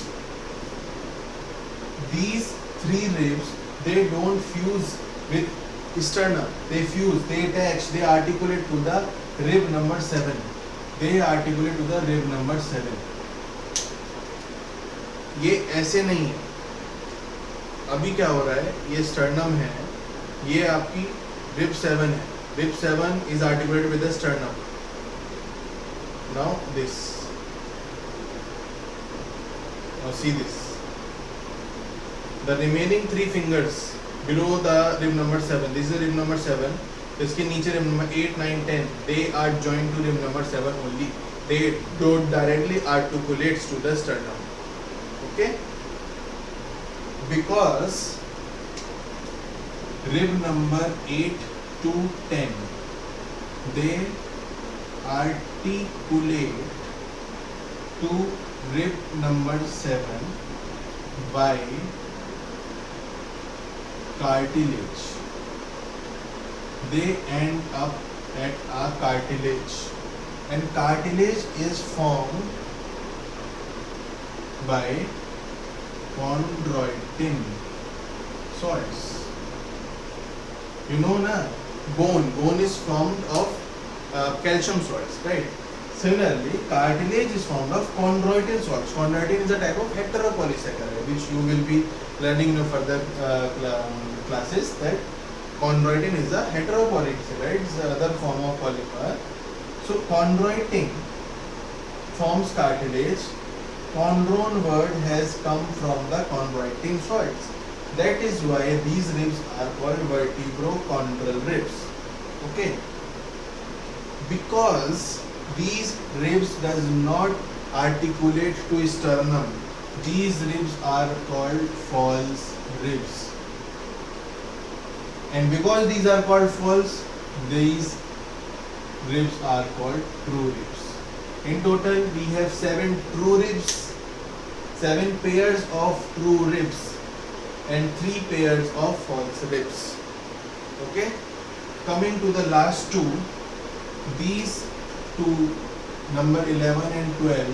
these 3 ribs, they don't fuse with sternum. They fuse, they attach, they articulate to the rib number 7. They articulate to the rib number 7. ये ऐसे नहीं है। अभी क्या हो रहा है, ये स्टर्नम है, ये आपकी रिब 7 है, rib 7 is articulated with the sternum. Now this, now see this, the remaining 3 fingers below the rib number 7, this is rib number 7, इसके नीचे rib number 8, 9, 10, they are joined to rib number 7 only. They don't directly articulates to the sternum. Okay, because rib number 8 to 10, they articulate to rib number 7 by cartilage. They end up at a cartilage, and cartilage is formed by chondroitin salts. You know na, bone is formed of calcium salts, right? Similarly, cartilage is formed of chondroitin salts. Chondroitin is a type of heteropolysaccharide, which you will be learning in your further classes, that chondroitin is a heteropolysaccharide, it's the other form of polymer. So chondroitin forms cartilage. Chondron word has come from the chondroitin salts. That is why these ribs are called vertebrochondral ribs. Okay. Because these ribs does not articulate to sternum, these ribs are called false ribs. And because these are called false, these ribs are called true ribs. In total, we have 7 true ribs, 7 pairs of true ribs, and 3 pairs of false ribs. Okay? Coming to the last two, these two, number 11 and 12,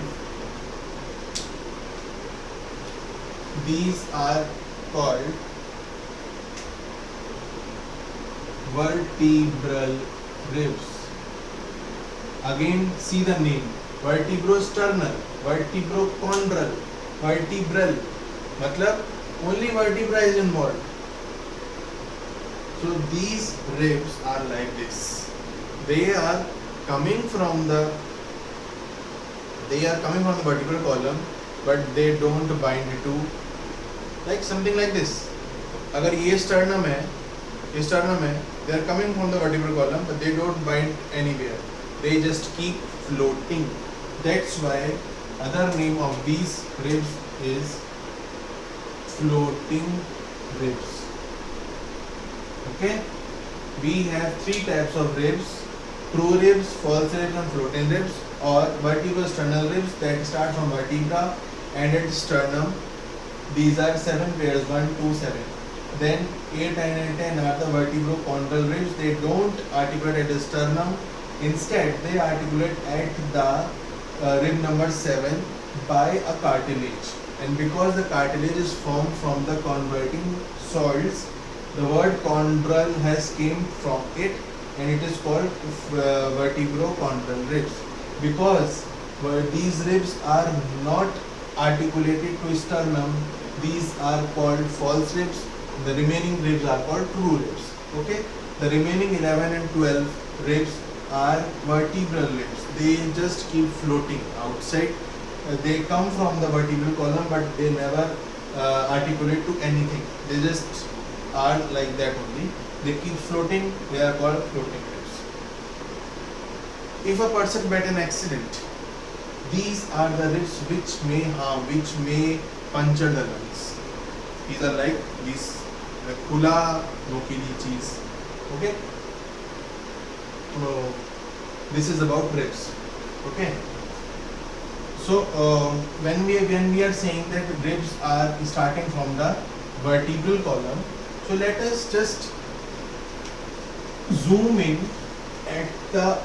these are called vertebral ribs. Again, see the name: vertebrosternal, vertebrochondral, vertebral. मतलब only vertebra is involved. So these ribs are like this. They are coming from the vertebral column, but they don't bind to, like something like this. अगर ये sternum है, they are coming from the vertebral column, but they don't bind anywhere. They just keep floating. That's why other name of these ribs is floating ribs. Okay? We have 3 types of ribs: true ribs, false ribs, and floating ribs, or vertebrosternal ribs that start from vertebra and at sternum. These are 7 pairs, 1, 2, 7. Then 8, 9, and 10 are the vertebrochondral ribs. They don't articulate at the sternum. Instead, they articulate at the rib number 7 by a cartilage. And because the cartilage is formed from the chondroitin salts, the word chondral has came from it, and it is called vertebrochondral ribs. Because these ribs are not articulated to sternum, these are called false ribs. The remaining ribs are called true ribs. Okay? The remaining 11 and 12 ribs are vertebral ribs. They just keep floating outside. They come from the vertebral column, but they never articulate to anything. They just are like that only. They keep floating. They are called floating ribs. If a person met an accident, these are the ribs which may harm, which may puncture the lungs. These are like this khula nokili cheese. Okay. So this is about ribs. Okay. So when we are saying that ribs are starting from the vertebral column, so let us just zoom in at the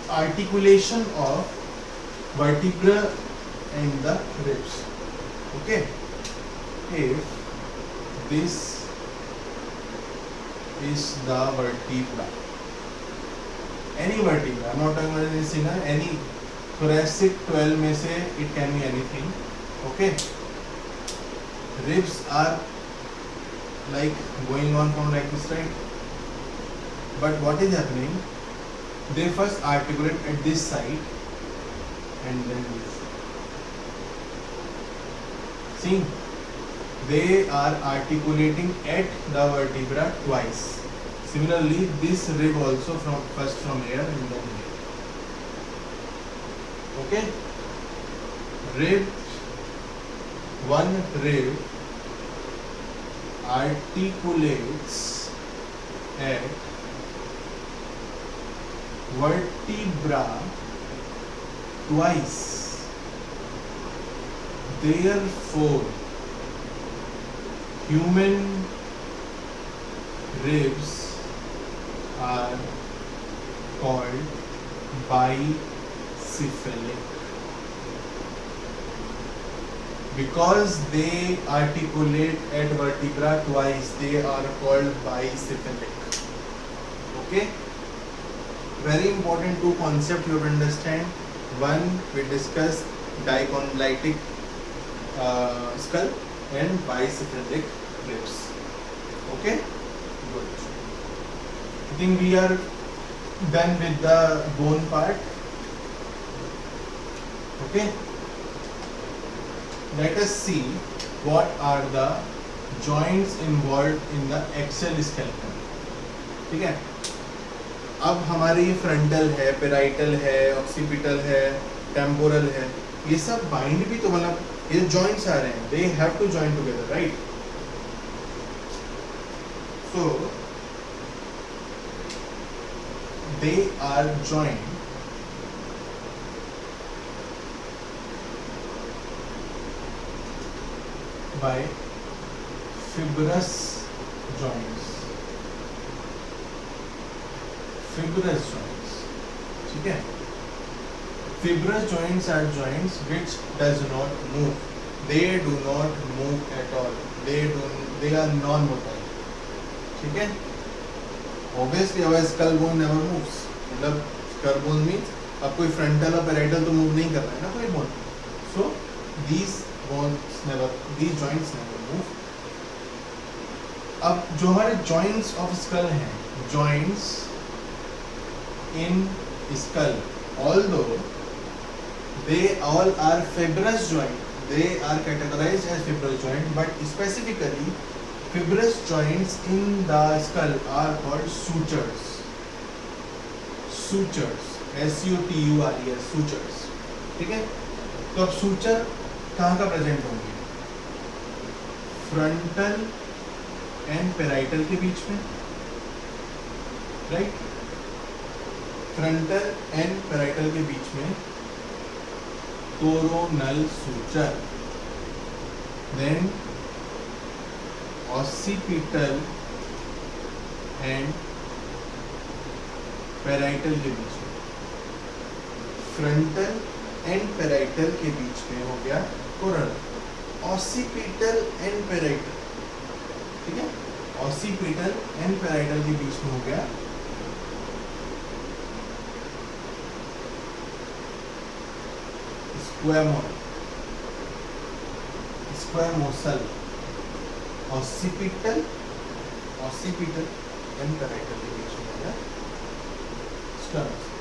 articulation of vertebra and the ribs. Okay. If this is the vertebra, any vertebra, I'm not talking about any single, any thoracic 12 में से, it can be anything. Okay. Ribs are like going on from like this, right? But what is happening? They first articulate at this side and then this. See, they are articulating at the vertebra twice. Similarly, this rib also first from here and then here. Okay? One rib articulates at vertebra twice. Therefore, human ribs are called bicephalic. because they articulate at vertebra twice, they are called bicephalic. Okay, very important two concepts you have to understand. One, we discuss dicondylitic skull and bicephalic ribs. Okay, good. I think we are done with the bone part. Okay, let us see what are the joints involved in the axial skeleton. ठीक है, अब हमारे ये frontal है, parietal है, occipital है, temporal है, ये सब बाइंड भी तो मतलब ये जॉइंट्स आ रहे हैं, they have to join together, right? So they are joined by fibrous joints. Fibrous joints, ठीक है? Fibrous joints are joints which does not move. They do not move at all. They are non-mobile. ठीक है? Obviously our skull bone never moves. मतलब skull bone means अब कोई frontal और parietal तो move नहीं कर रहा है ना कोई bone. So these joints never move. अब जो हमारे joints of skull हैं, joints in skull, although they all are fibrous joint, they are categorized as fibrous joint, but specifically fibrous joints in the skull are called sutures. Sutures, S-U-T-U-R-E-S, sutures. ठीक है? तो अब suture कहाँ का present होंगे? Frontal and parietal के बीच में, राइट? फ्रंटल एंड पेराइटल के बीच में coronal suture, then occipital and parietal के बीच में, फ्रंटल एंड पेराइटल के बीच में हो गया कोरोनल, ऑसिपिटल एंड पेराइटल, ठीक है? ऑसिपिटल एंड पेराइटल के बीच में हो गया स्क्वैमोसल, ऑसिपिटल एंड पेराइटल के बीच में हो गया स्क्वैमोसल.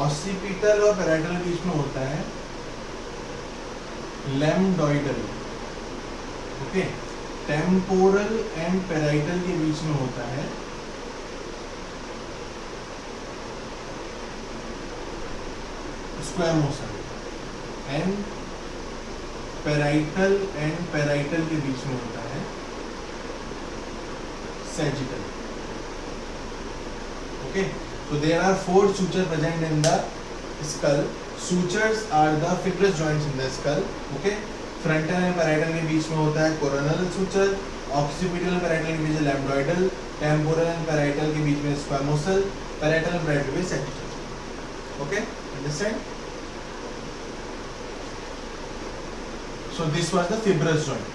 ऑसिपिटल और पेराइटल के बीच में होता है लैम्बडॉइडल. ओके, टेम्पोरल एंड पेराइटल के बीच में होता है स्क्वैमोसल, एंड पेराइटल एंड पेराइटल के बीच में होता है sagittal. Okay, so there are 4 sutures present in the skull. Sutures are the fibrous joints in the skull. Okay, frontal and parietal के बीच में होता है coronal suture, occipital and parietal के बीच में lambdoidal, temporal and parietal के बीच में squamosal, parietal and parietal के बीच में sagittal. Okay, understand? So this was the fibrous joint.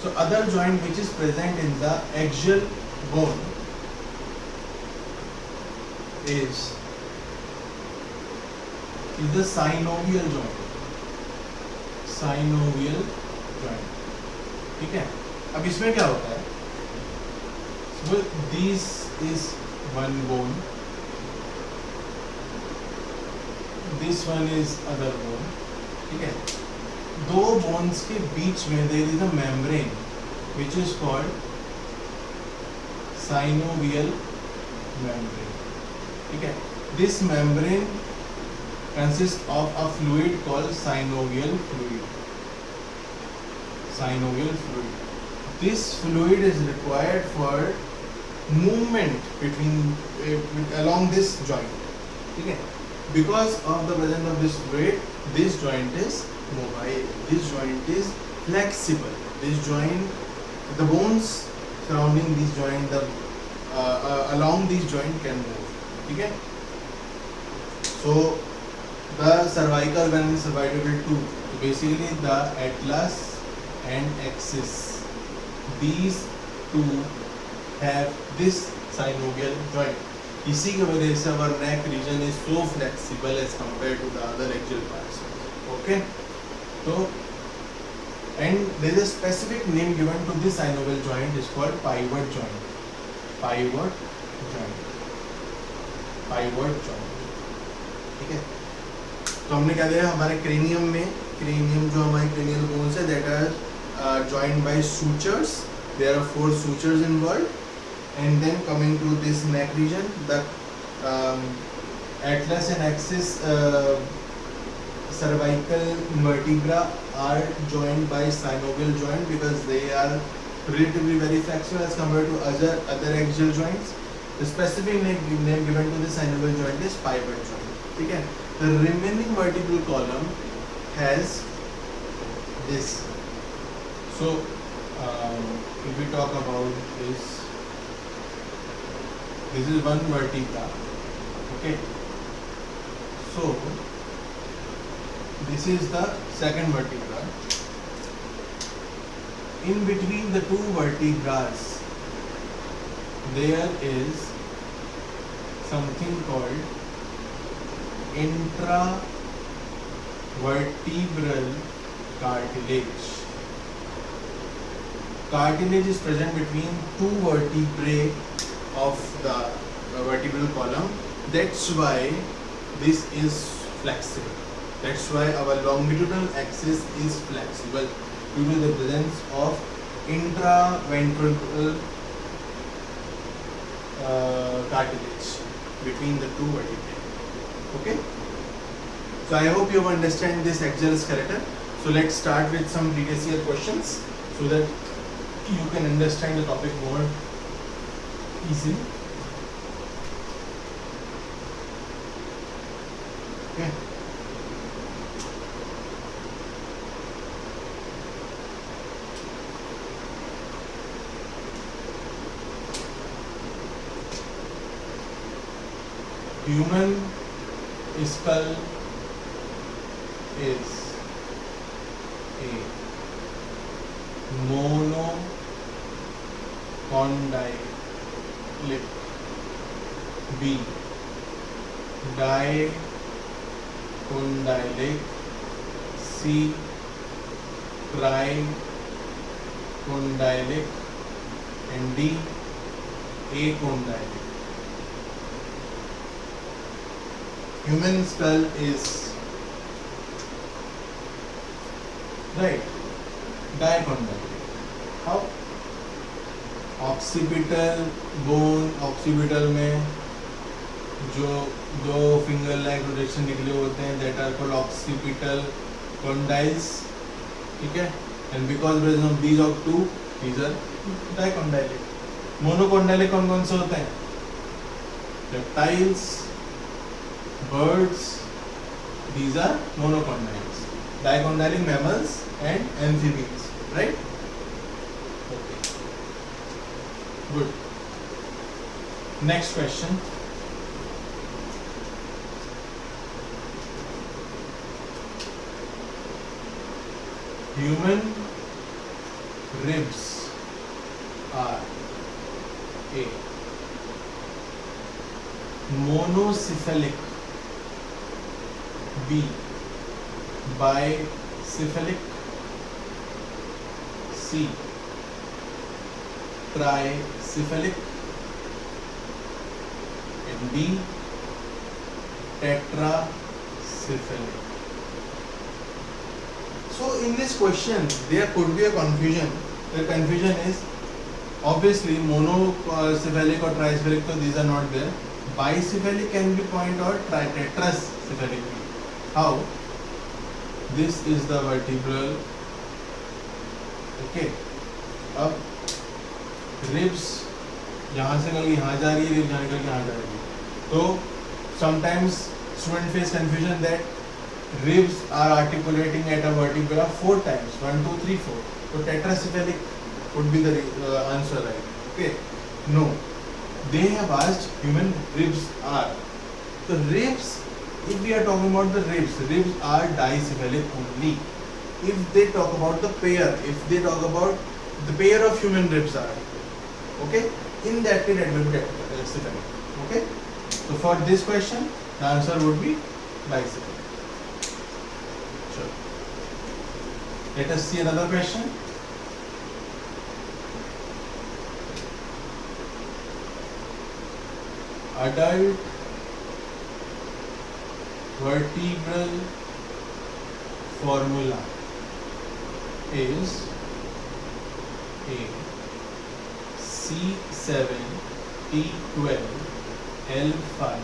So other joint which is present in the axial bone is the synovial joint. Synovial joint, ठीक है? अब इसमें क्या होता है? So this is one bone, this one is other bone, ठीक है? दो bones के बीच में there is a membrane which is called synovial membrane. ठीक है? This membrane consists of a fluid called synovial fluid. Synovial fluid. This fluid is required for movement along this joint. ठीक है? Because of the presence of this fluid, this joint is mobile. This joint is flexible. This joint, the bones surrounding this joint, the along these joint can move. ठीक है? So the cervical when cervical 2, basically the atlas and axis, these two have this synovial joint. इसी की वजह से our neck region is so flexible as compared to the other axial parts. Okay, so and there is a specific name given to this synovial joint is called pivot joint. Pivot joint. Pivot joint. ठीक है? तो हमने क्या दिया हमारे cranium में, cranium जो हमारे क्रेनियल बोन्स है that are joined by sutures. There are 4 sutures involved. And then coming to this neck region, the atlas and axis cervical vertebra are joined by synovial joint because they are relatively very flexible as compared to other axial joints. The specific name given to the synovial joint is pivot joint. ठीक है? The remaining vertebral column has this. So if we talk about this. This is one vertebra. Okay. So this is the second vertebra. In between the two vertebrae, there is something called intravertebral cartilage. Cartilage is present between two vertebrae of the vertebral column. That's why this is flexible. That's why our longitudinal axis is flexible due to the presence of intraventral cartilage between the two vertebrae. Okay. So I hope you understand this axial skeleton. So let's start with some previous year questions so that you can understand the topic more easily. Okay. Human skull is a monocondylic, B dicondylic, C tricondylic, and D acondylic. Human skull is right dicondylic. How? Occipital bone, occipital में जो दो finger like rotation निकले होते हैं that are called occipital condyles. ठीक है? And because presence of these of two these are dicondylic. Monocondylic कौन कौन से होते हैं? Reptiles, birds, these are monocondyles. Dicondylic mammals and amphibians. Right? Good. Next question. Human ribs are A. Monocephalic, B. Bicephalic, C. Tricephalic, and D. Tetracephalic. So in this question there could be a confusion. The confusion is obviously monocephalic or tricephalic, so these are not there. Bicephalic can be point or tetracephalic. How? This is the vertebral. Okay. अब ribs यहाँ से निकल के यहाँ जा रही है, ribs यहाँ निकल के यहाँ जा रही है. तो sometimes student face confusion that ribs are articulating at a vertebra 4 times, 1 2 3 4. तो टेट्रासेफेलिक would be the answer, right? Okay. No. they have asked human ribs are. The ribs, if we are talking about the ribs are dicephalic only. If they talk about the pair, if they talk about the pair of human ribs are, okay, in that case it will be dicephalic. Okay, so for this question, the answer would be dicephalic. Sure. Let us see another question. Adult vertebral formula is A C7T12 L5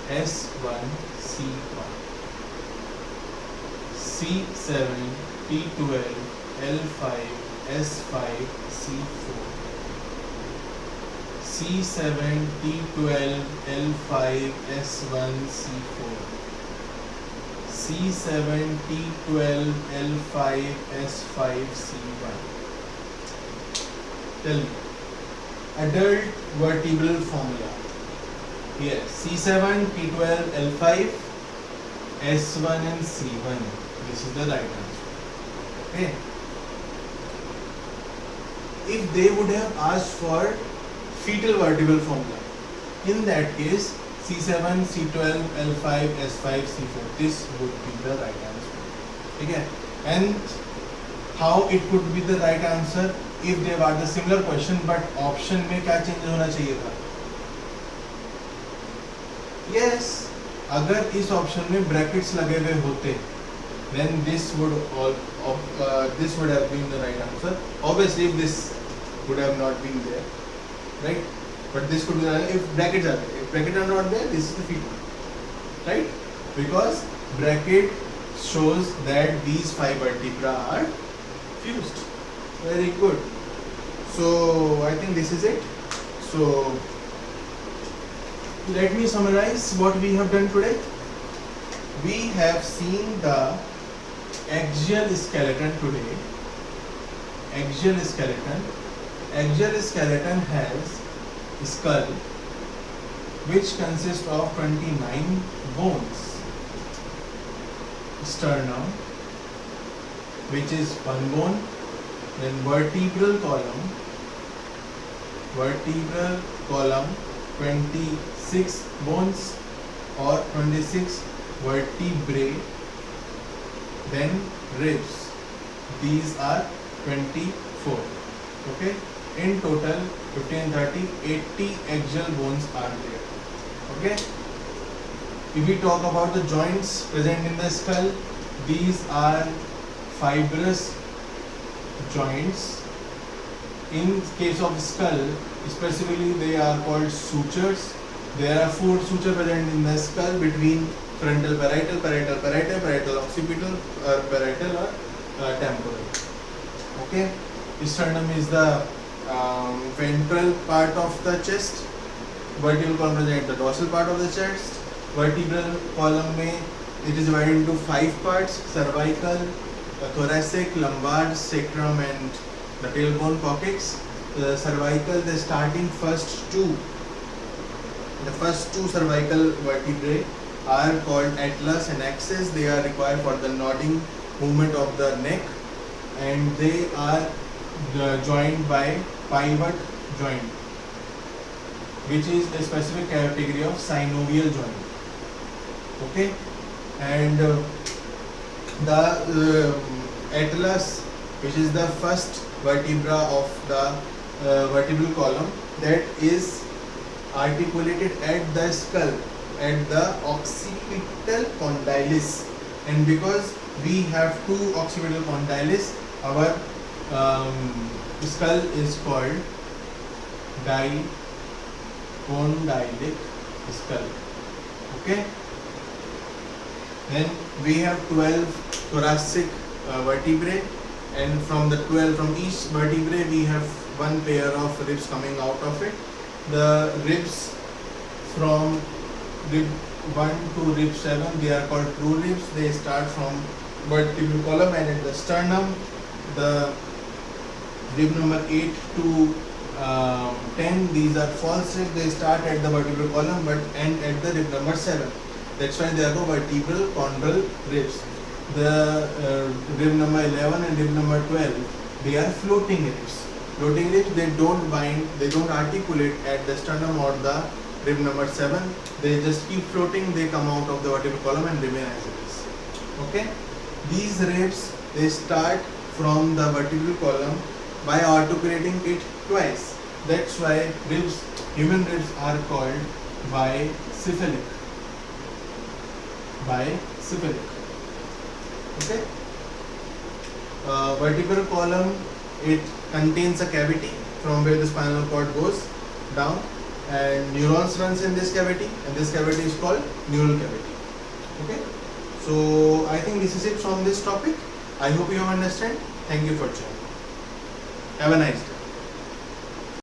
S1 C1, C7T12 L5 S5 C4, C7T12 L5 S1 C4, C7T12 L5 S5 C1. Tell me, adult vertebral formula. Here, C7T12 L5 S1 and C1. This is the right answer. Okay. If they would have asked for fetal vertebral formula, in that case C7, C12, L5, S5, C4, this would be the right answer. Okay. And how it could be the right answer if they were the similar question, but option में क्या change होना चाहिए था? Yes, अगर इस option में brackets लगे हुए होते, then this would have been the right answer. Obviously, if this would have not been there, right? But this could be if brackets are there. If brackets are not there, this is the fetal, right? Because bracket shows that these 5 vertebrae are fused. Very good. So I think this is it. So let me summarize what we have done today. We have seen the axial skeleton today. Axial skeleton has a skull which consists of 29 bones. Sternum, which is one bone, then vertebral column 26 bones or 26 vertebrae, then ribs, these are 24. Okay, in total 15, 30, 80 axial bones are there. Okay, if we talk about the joints present in the skull, these are fibrous joints. In case of skull, specifically they are called sutures. There are 4 sutures present in the skull between frontal parietal, parietal occipital, or parietal or temporal. Okay, sternum is the ventral part of the chest. Vertebral column present the dorsal part of the chest. Vertebral column में it is divided into 5 parts: cervical, thoracic, lumbar, sacrum, and the tailbone coccyx. The cervical, the first two cervical vertebrae are called atlas and axis. They are required for the nodding movement of the neck, and they are joined by pivot joint, which is a specific category of synovial joint. Okay, and the atlas, which is the first vertebra of the vertebral column, that is articulated at the skull, at the occipital condylis, and because we have 2 occipital condylis, our skull is called dicondylic skull. Okay, then we have 12 thoracic vertebrae, and from each vertebrae we have 1 pair of ribs coming out of it. The ribs from rib 1 to rib 7, they are called true ribs. They start from vertebral column, and at the sternum, the rib number 8 to 10, these are false ribs. They start at the vertebral column but end at the rib number 7. That's why they are called vertebral chondral ribs. The rib number 11 and rib number 12, they are floating ribs. Floating ribs, they don't bind, they don't articulate at the sternum or the rib number 7. They just keep floating, they come out of the vertebral column and remain as it is. Okay? These ribs, they start from the vertebral column by articulating it twice. That's why ribs, human ribs are called bicephalic. Bicephalic. Okay? Vertebral column, it contains a cavity from where the spinal cord goes down, and neurons runs in this cavity, and this cavity is called neural cavity. Okay? So I think this is it from this topic. I hope you understand. Thank you for joining. Have a nice day.